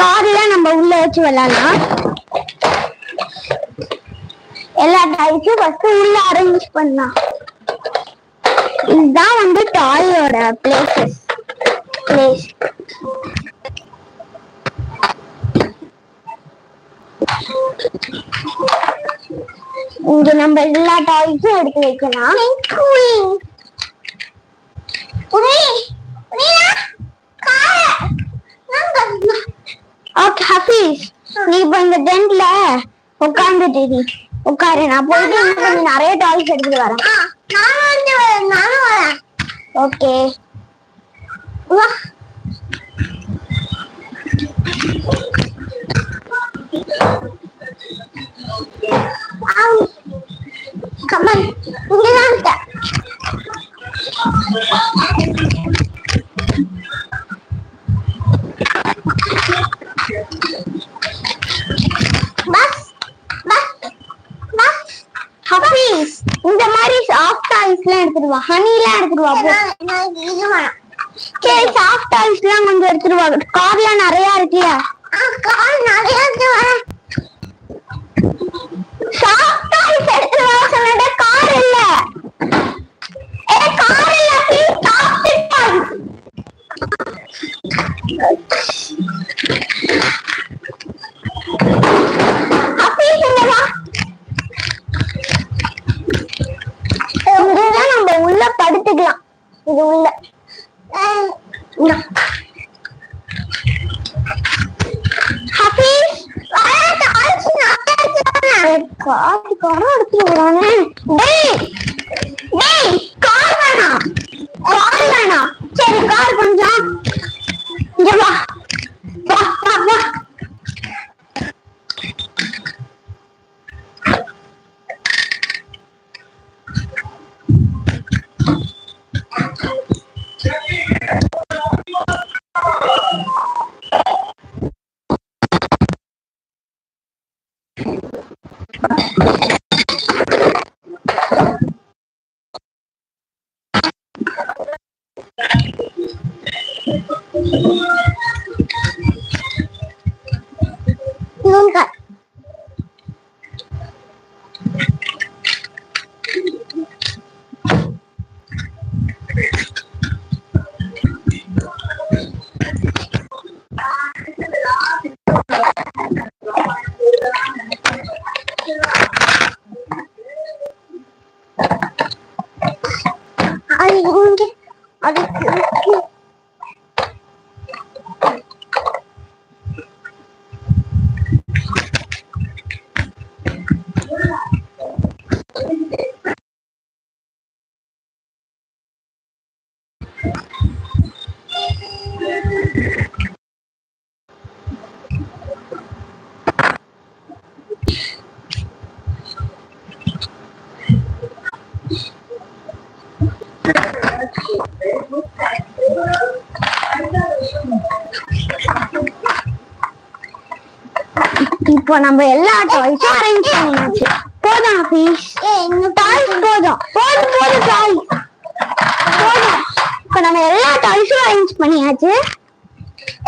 கார்ல நம்ம உள்ள வச்சு விளையாடலாம். எல்லா டாய்ஸும் ஃபர்ஸ்ட் உள்ள அரேஞ்ச் பண்ணலாம். இதுதான் வந்து டாயோட பிளேஸ். இங்க நம்ம எல்லா டாய்ஸும் எடுத்து வைக்கலாம். ஓகே ஹபீஸ், நீ இப்ப இந்த டென்ட்ல உட்காந்துட்டு உட்காரு. நான் போயிட்டு கொஞ்சம் நிறைய டாய்ஸ் எடுத்துட்டு வரேன். நானும் வரேன். ஓகே வா. கமல் இங்கதான் இருக்க. இந்த மாதிரி சாஃப்ட் டாய்ஸ் எல்லாம் எடுத்துட்டு வா. ஹனி எல்லாம் எடுத்துட்டு வா. சரி, சாஃப்ட் டாய்ஸ் எல்லாம் கொஞ்சம் எடுத்துட்டு வா. கார்ல நிறைய இருக்குல்ல? கார் நிறைய இருக்கு. சாஃப்ட் டாய்ஸ் எடுத்துட்டு வா சொன்னேன். கார் இல்ல. கார் இல்ல, சாஃப்ட் டாய்ஸ். நம்ம உள்ள படுத்துக்கலாம். இது உள்ள சரி, கார் கொஞ்சம் வா வா வா வா. இப்போ நம்ம எல்லா டாய்ஸும் அரேஞ்ச் பண்ணியாச்சு. போதும் ஹபீஸ், இந்த டாய்ஸ் போதும் போதும் போதும் டாய்ஸ் போதும். இப்போ நம்ம எல்லா டாய்ஸும் அரேஞ்ச் பண்ணியாச்சு.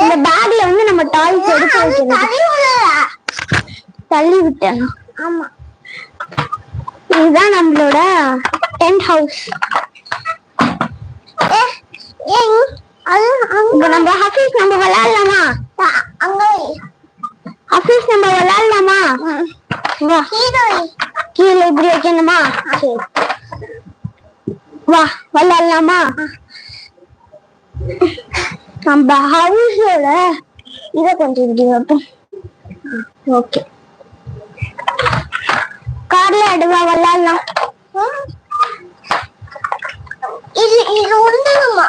இந்த பேக்ல வந்து நம்ம டாய்ஸ் எடுத்து வைக்கணும். தள்ளி விட்டேன். ஆமா, இதுதான் நம்மளோட டென்ட் ஹவுஸ். நம்ம ஹபீஸ் நம்ம விளையாடலாமா? ஹபீஸ் நம்ம விளையாடலாமா? வா, கீழே இப்படி வைக்கணுமா? வா விளையாடலாமா? நம்ம ஹவுஸோட இத கொஞ்சம் இப்படி வைப்போம். ஓகே, கார்ல எடுவா விளையாடலாம். இது இது ஒண்ணுமா?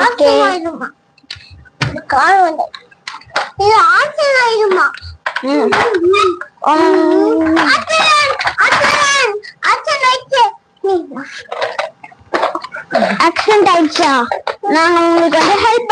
ஓகே, கார் வந்து இது ஆக்சன் ஆயிடுமா? ஆக்சிடென்ட் ஆயிடுச்சா? நாங்க உங்களுக்கு வந்து ஹெல்ப்